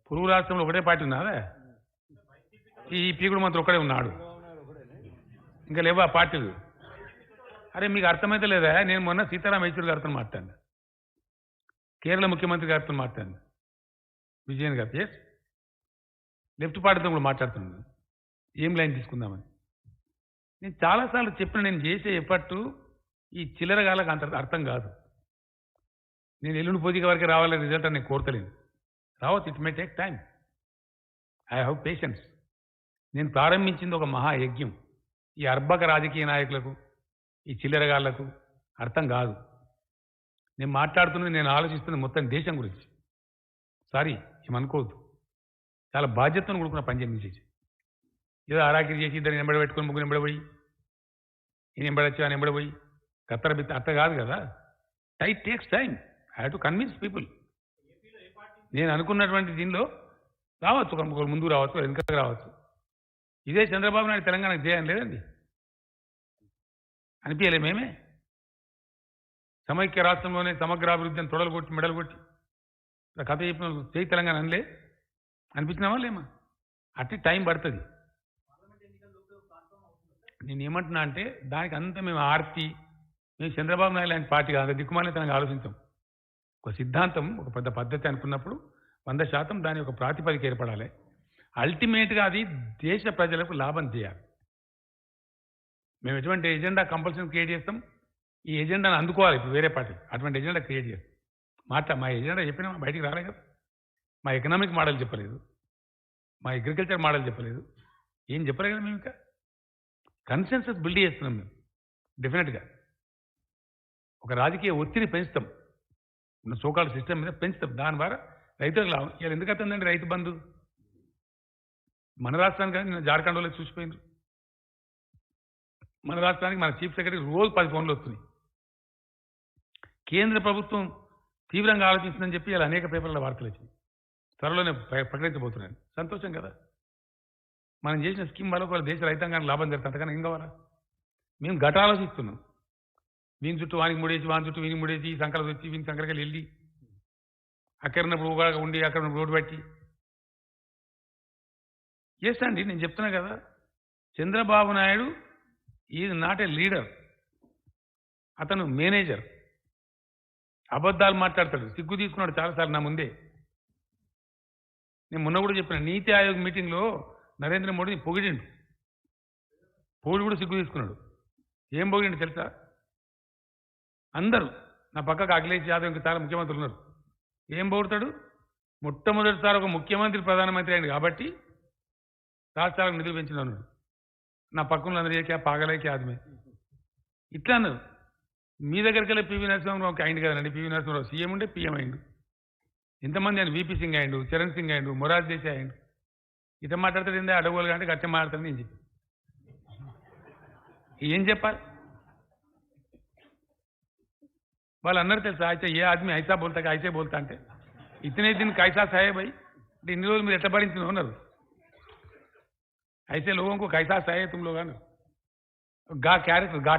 పురుగు రాష్ట్రంలో ఒకటే పార్టీ ఉన్నదా? ఈ పీకుడు మంత్రి ఒక్కడే ఉన్నాడు, ఇంకా లేవా పార్టీలు? అరే మీకు అర్థమైతే లేదా? నేను మొన్న సీతారాం యేచూరి గారితో మాట్లాడాను, కేరళ ముఖ్యమంత్రి గారితో మాట్లాడాను, విజయన్ గారు. ఎస్, లెఫ్ట్ పార్టీతో కూడా మాట్లాడుతున్నాను, ఏం లైన్ తీసుకుందామని. నేను చాలాసార్లు చెప్పిన, నేను చేసే ఎఫర్ట్ ఈ చిల్లరగాలకు అంత అర్థం కాదు. నేను ఎల్లుండి పూజకి వరకు రావాలని రిజల్ట్ అని నేను కోరతలేను. రావచ్చు, it may take time. I have patience. నేను ప్రారంభించింది ఒక మహాయజ్ఞం. ఈ అర్భక రాజకీయ నాయకులకు, ఈ చిల్లరగాళ్లకు అర్థం కాదు. నేను మాట్లాడుతున్నది, నేను ఆలోచిస్తున్నది మొత్తం దేశం గురించి. సారీ, ఏమనుకోవద్దు. చాలా బాధ్యతను కూడుకున్న పని చేసి ఏదో ఆరాకిరి చేసి ఇద్దరు ఎంబడి పెట్టుకుని ముగ్గురు ఎంబడిపోయి, ఈయన ఎంబడొచ్చి ఆయన ఎంబడిపోయి కత్తర బిత్త అట్ట కాదు కదా. Tight takes time. I have to convince people. నేను అనుకున్నటువంటి దీనిలో రావచ్చు, ఒకరు ముందుకు రావచ్చు, వెనుకకు రావచ్చు. ఇదే చంద్రబాబు నాయుడు తెలంగాణకు చేయాలని లేదండి, అనిపించలే మేమే. సమైక్య రాష్ట్రంలోనే సమగ్రాభివృద్ధి అని తొడలు కొట్టి మెడలు కొట్టి కథ చెప్పిన చేయి తెలంగాణ అనలే, అనిపించినామా లేమా? అట్టి టైం పడుతుంది. నేను ఏమంటున్నా అంటే, దానికి అంతా మేము ఆర్తి, మేము చంద్రబాబు నాయుడు లాంటి పార్టీ కాదు, దిక్కుమాలని తనకు ఆలోచించాం. ఒక సిద్ధాంతం, ఒక పెద్ద పద్ధతి అనుకున్నప్పుడు 100% దాని ఒక ప్రాతిపదిక ఏర్పడాలి. అల్టిమేట్గా అది దేశ ప్రజలకు లాభం చేయాలి. మేము ఎటువంటి ఎజెండా కంపల్సరీ క్రియేట్ చేస్తాం, ఈ ఎజెండాను అందుకోవాలి. ఇప్పుడు వేరే పార్టీ అటువంటి ఎజెండా క్రియేట్ చేస్తాం. మా ఎజెండా చెప్పినా బయటికి రాలే కదా. మా ఎకనామిక్ మోడల్ చెప్పలేదు, మా అగ్రికల్చర్ మోడల్ చెప్పలేదు, ఏం చెప్పలే కదా. మేము ఇంకా కన్సెన్సస్ బిల్డ్ చేస్తున్నాం. మేము డెఫినెట్గా ఒక రాజకీయ ఒత్తిడి పెంచుతాం, ఉన్న సోకాల్ సిస్టమ్ మీద పెంచుతాం. దాని ద్వారా రైతులకు లాభం. ఇలా ఎందుకు అవుతుందండి రైతు బంధు? మన రాష్ట్రానికి కానీ నేను జార్ఖండ్లో చూసిపోయినారు. మన రాష్ట్రానికి మన చీఫ్ సెక్రటరీ రోజు 10 ఫోన్లు వస్తున్నాయి. కేంద్ర ప్రభుత్వం తీవ్రంగా ఆలోచిస్తుందని చెప్పి ఇలా అనేక పేపర్ల వార్తలు వచ్చినాయి. త్వరలోనే ప్రకటించబోతున్నాను. సంతోషం కదా. మనం చేసిన స్కీమ్ వల్ల ఒక దేశ రైతాంగానికి లాభం జరుగుతుంది. అంతకన్నా ఏం కావాలా? మేము గట ఆలోచిస్తున్నాం. వీని చుట్టూ వానికి ముడేసి, వాని చుట్టూ వీని ముడేసి, సంకలు వచ్చి వీని సంకలకి వెళ్ళి అక్కడినప్పుడు ఉండి అక్కడ రోడ్డు పెట్టి చేస్తండి. నేను చెప్తున్నా కదా, Chandrababu Naidu is not a leader, అతను మేనేజర్. అబద్ధాలు మాట్లాడతాడు, సిగ్గు తీసుకున్నాడు చాలాసార్లు నా ముందే. నేను మొన్న కూడా చెప్పిన, నీతి ఆయోగ్ మీటింగ్లో నరేంద్ర మోడీని పొగిడిండు, పొగిడి కూడా సిగ్గు తీసుకున్నాడు. ఏం పొగిడిండు తెలుసా? అందరూ నా పక్కకు అఖిలేష్ యాదవ్ ఇంకా చాలా ముఖ్యమంత్రులు ఉన్నారు. ఏం పొగుడతాడు? మొట్టమొదటిసారి ఒక ముఖ్యమంత్రి ప్రధానమంత్రి అయింది కాబట్టి రాష్ట్రాలకు నిధులు పెంచిన అన్నాడు. నా పక్కన అందరూ ఏకే పాగలేకే ఆదమే ఇట్లా అన్నారు. మీ దగ్గరికి వెళ్ళి పివి నరసింహరావు అయింది కదండి. పివి నరసింహరావు సీఎం ఉండే పీఎం అయిండు. ఎంతమంది ఆయన వీపీ సింగ్ అయిండు, చరణ్ సింగ్ అయిండు, మొరాజ్ దేశాయ్ అయిండు. ఇట్లా మాట్లాడతాడు ఏంటంటే అడగోలు అంటే గట్టిగా మాట్లాడతాను నేను చెప్పి ఏం చెప్పాలి? వాళ్ళు అన్నారు తెలుసా, అయితే ఏ ఆద్మీ ఐసా బోల్తా ఐసే బోల్తా అంటే ఇతనే దీన్ని కైసా సాహే భయ్ అంటే ఇన్ని రోజులు మీరు ఎట్లా భరించిన ఉన్నారు? ఐసే లోగోं को कैसा सहे तुम लोग गा कैरेक्टर गा